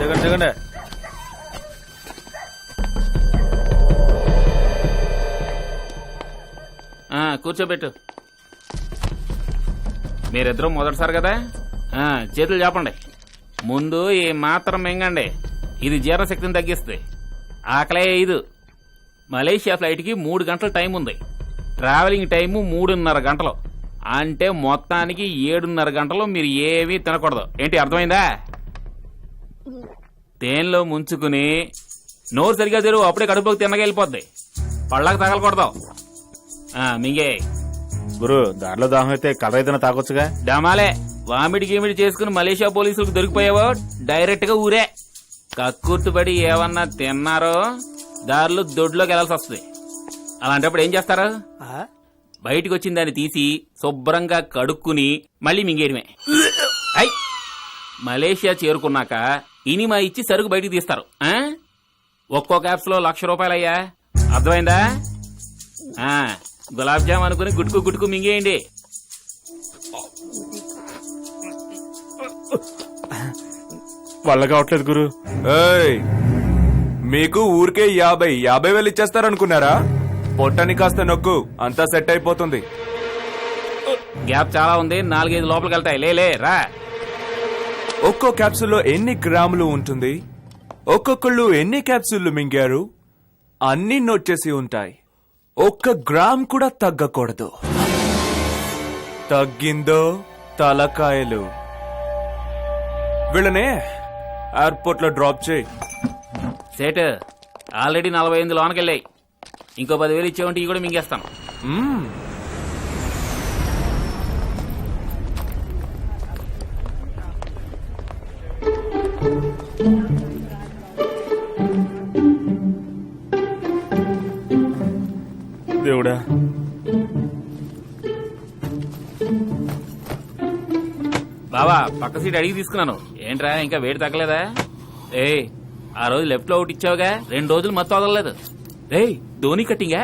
దిగండి దిగండి. కూర్చోబెట్టు. మీరిద్దరూ మొదటిసారి కదా, చేతులు చెప్పండి. ముందు ఈ మాత్రం మింగండి, ఇది జీర్ణశక్తిని తగ్గిస్తుంది. ఆకలే ఇది. మలేషియా ఫ్లైట్కి 3 గంటల టైం ఉంది. ట్రావెలింగ్ టైము 3.5 గంటలు. అంటే మొత్తానికి 7.5 గంటలు మీరు ఏమీ తినకూడదు. ఏంటి అర్థమైందా? తేనెలో ముంచుకుని నోరు సరిగా తెరువు, అప్పుడే కడుపులోకి తిన్నగెళ్ళిపోద్ది. పళ్ళకి తగలకూడదు. మింగే. గురు, దాంట్లో దాహం అయితే కలర్ ఏదైనా తాగొచ్చుగా. డమాలే వామిడి గీమిడి చేసుకుని మలేషియా పోలీసులకు దొరికిపోయావో డైరెక్ట్ గా ఊరే. కక్కుర్తుపడి ఏమన్నా తిన్నారో దారిలో దొడ్లోకి వెళ్లాల్సి వస్తుంది. అలాంటప్పుడు ఏం చేస్తారు? బయటికి వచ్చిన దాన్ని తీసి శుభ్రంగా కడుక్కుని మళ్ళీ మింగేయడమే. అయ్, మలేషియా చేరుకున్నాక ఇనిమా ఇచ్చి సరుకు బయటికి తీస్తారు. ఒక్కో క్యాప్స్ లో ₹1,00,000 అయ్యా. అర్థమైందా? గులాబ్ జామ్ అనుకుని గుట్టుకు గుట్టుకు మింగేయండి. వల్ల కావట్లేదు గురు. మీకు ఊరికే 50,000 ఇచ్చేస్తారనుకున్నారా? పొట్టని కాస్త నొక్కు, అంతా సెట్ అయిపోతుంది. గ్యాప్ చాలా ఉంది, 4-5 లోపలికి వెళ్తాయి. లేలే రా. ఒక్కో క్యాప్సూల్లో ఎన్ని గ్రాములు ఉంటుంది, ఒక్కొక్కళ్ళు ఎన్ని క్యాప్సూళ్లు మింగారు అన్ని నోట్ చేసి ఉంటాయి. 1 గ్రామ్ కూడా తగ్గకూడదు. తగ్గిందో తలకాయలు. వీళ్ళనే ఎయిర్పోర్ట్ లో డ్రాప్ చేయి. సేట్ ఆల్రెడీ 48 లోనకి వెళ్ళాయి. ఇంకో 10,000 ఇచ్చేవంటే ఇవి కూడా మింగేస్తాను. దేవుడా, బావా పక్క సీట్ అడిగి తీసుకున్నాను. ఏంట్రా ఇంకా వేడి తగ్గలేదా? ఆ రోజు లెఫ్ట్ లో ఒకటి ఇచ్చావుగా, 2 రోజులు మొత్తం వదలలేదు. ధోని కట్టింగా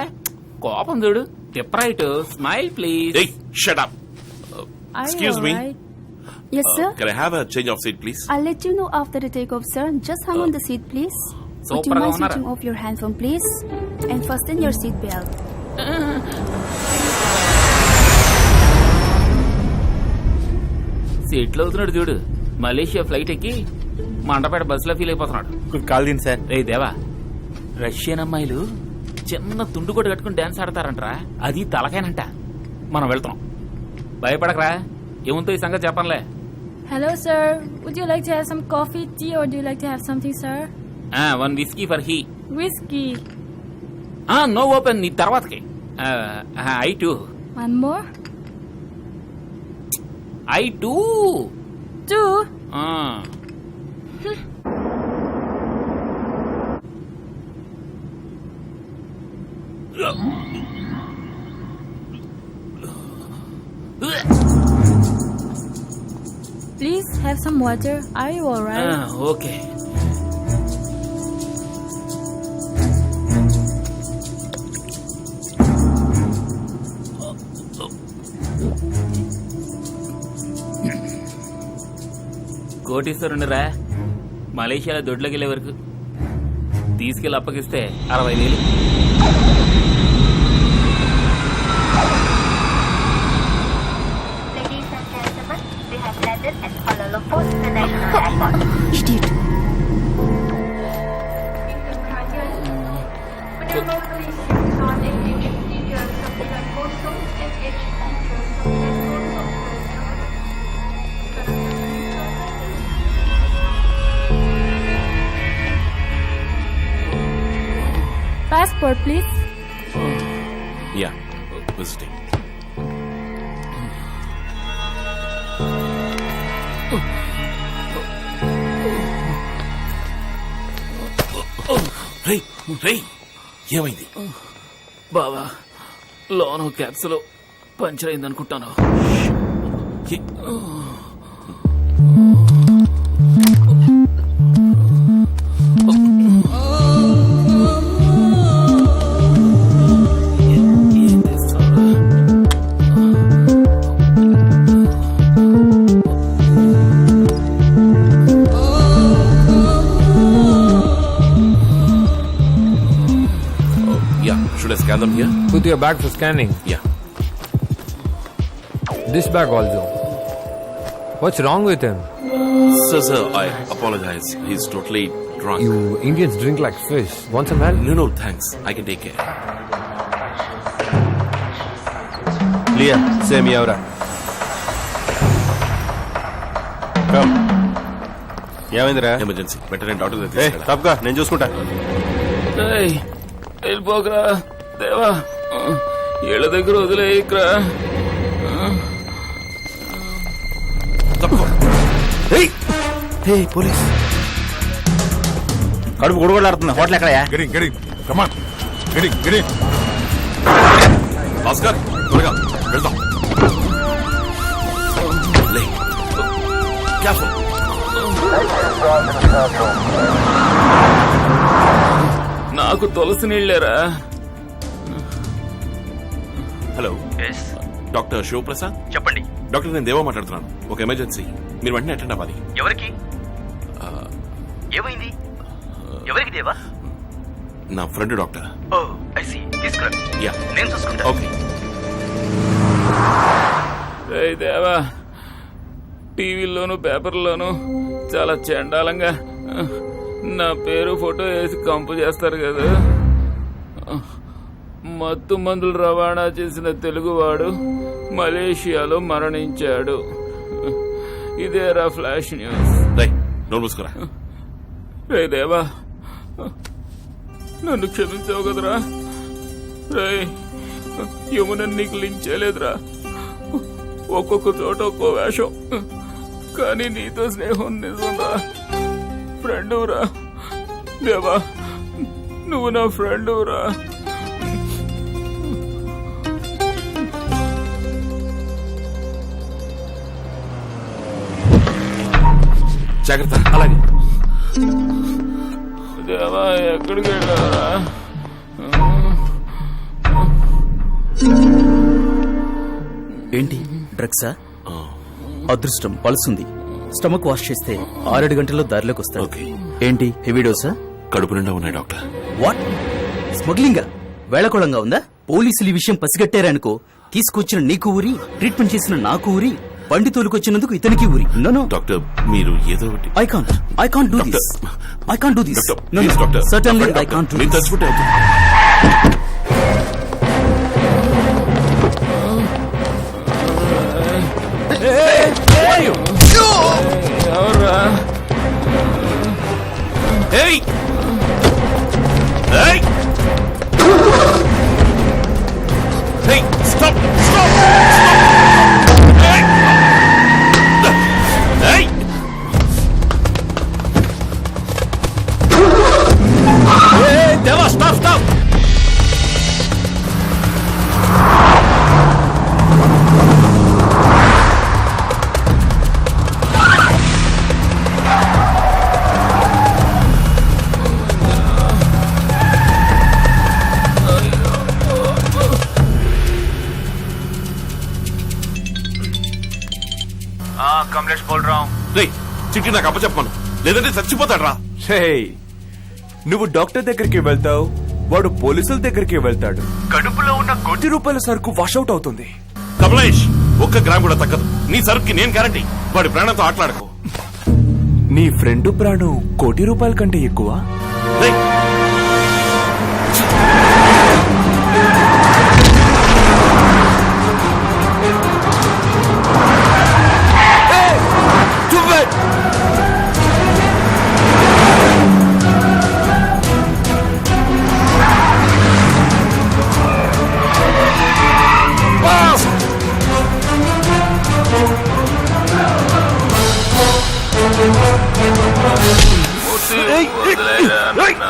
కోపం చూడు. Tip right, smile please. Shut up. Excuse me. Yes, sir. Can I have a change of seat, please? I'll let you know after the takeoff, sir. Just hang on the seat, please. Would you Super mind governor. switching off your handphone, please? And fasten your seat belt. సీట్లో అవుతున్నాడు చూడు. Malaysia flight ఎక్కి మండపేట బస్సులో feel అయిపోతున్నాడు. Call దీని sir. రే దేవా, Russian అమ్మాయిలు చిన్న తుండు కూడా కట్టుకుని డాన్స్ ఆడతారంటరా. అది తలకాయనంట. మనం వెళ్తున్నాం, భయపడకరా. ఏముందో ఈ సంగతి చెప్పనులే. Hello, sir. Would you like to have some coffee, tea, or do you like to have something, sir? 1 whiskey for he. Whiskey. No open, నీ తర్వాతకి. I too. One more? I too. 2? Please have some water. Are you alright? Okay. కోటీశ్వరునిరా, మలేషియాలో దొడ్లోకి వెళ్ళే వరకు తీసుకెళ్లి అప్పగిస్తే 60,000. Passport, please. Yeah, visiting. రేయ్, ఏమైంది? బావా, లోనో క్యాప్సులో puncture అయిందనుకుంటాను. Should I scan them here? Put your bag for scanning. Yeah. This bag also. What's wrong with him? Sir, I apologize. He's totally drunk. You Indians drink like fish. Want some help? No, thanks. I can take care. లియా same ఎవరా కమ్ ఏమైందిరా Emergency. Better than doctor ఏ తప్పగా నేను చూసుకుంటా ఏయ్, వెళ్ళిపోకరా దేవా, ఏళ్ళ దగ్గర వదిలేయకరా. పోలీస్ కడుపు గుడగొడలాడుతుంది హోటల్ ఎక్కడయా? భాస్కర్ త్వరగా వెళ్దాం. లే. Careful. నాకు తులసి నీళ్ళేరా. హలో డాక్టర్ శివప్రసాద్ చెప్పండి. డాక్టర్ నేను దేవా మాట్లాడుతున్నాను. ఒక ఎమర్జెన్సీ, మీరు వెంటనే అటెండ్ అవ్వాలి. ఎవరికి? ఏమైంది? ఎవరికి దేవా? నా friend doctor. Oh I see. తీసుకురా. యా నేను చూసుకుంటా. ఓకే. ఏయ్ దేవా, టీవీలోను పేపర్లోను చాలా చండాలంగా నా పేరు ఫోటో వేసి కంపు చేస్తారు కదా. మత్తు మందులు రవాణా చేసిన తెలుగువాడు మలేషియాలో మరణించాడు. ఇదేరా ఫ్లాష్ న్యూస్. రై నోరు మూసుకురా. రే దేవా, నన్ను క్షమించావు కదరా. రే యమున నీకు లింక్ చేయలేదురా. ఒక్కొక్క చోట ఒక్కో వేషం, కానీ నీతో స్నేహం నిజంరా. ఫ్రెండురా దేవా, నువ్వు నా ఫ్రెండురా. జాగ్రత్త. అలాగే. దేవా ఎక్కడికి వెళ్ళారా? ఏంటి డ్రగ్సా? అదృష్టం పలుసుంది. స్టమక్ వాష్ చేస్తే 6-7 గంటల్లో దారిలోకి వస్తారు. ఓకే. ఏంటి హెవీ డోసా? కడుపు నిండా ఉన్నాయి డాక్టర్. వాట్? స్మగ్లింగ్ వేళకోళంగా ఉందా? పోలీసులు ఈ విషయం పసిగట్టారనుకో, తీసుకొచ్చిన నీకు ఊరి, ట్రీట్మెంట్ చేసిన నాకు ఊరి, బండి తోలుకొచ్చినందుకు ఇతనికి ఊరి. నో డాక్టర్ మీరు ఏదో ఒకటి. I can't do this. I can't do this. Doctor No, please doctor. certainly I can't do మీరు this. తలుచుకుంటే అవుతుంది. ఎవర్రా? Hey! Hey! Hey! Stop! Stop! Hey! Hey! Hey! Deva, stop! Stop! Kamlesh బోల్ రా. రేయ్ చిట్టి నాకు అప్పచెప్పను, లేదంటే చచ్చిపోతాడు రా. నువ్వు డాక్టర్ దగ్గరికి వెళ్తావు, వాడు పోలీసుల దగ్గరికి వెళ్తాడు. కడుపులో ఉన్న ₹1,00,00,000 సరుకు వాషౌట్ అవుతుంది. కమలేష్ 1 గ్రామ్ కూడా తగ్గదు. నీ సరుకుకి నేను గ్యారంటీ. వాడి ప్రాణంతో ఆటలాడకు. నీ ఫ్రెండ్ ప్రాణం ₹1,00,00,000 కంటే ఎక్కువ. రేయ్ వదిలేరా నాన్న?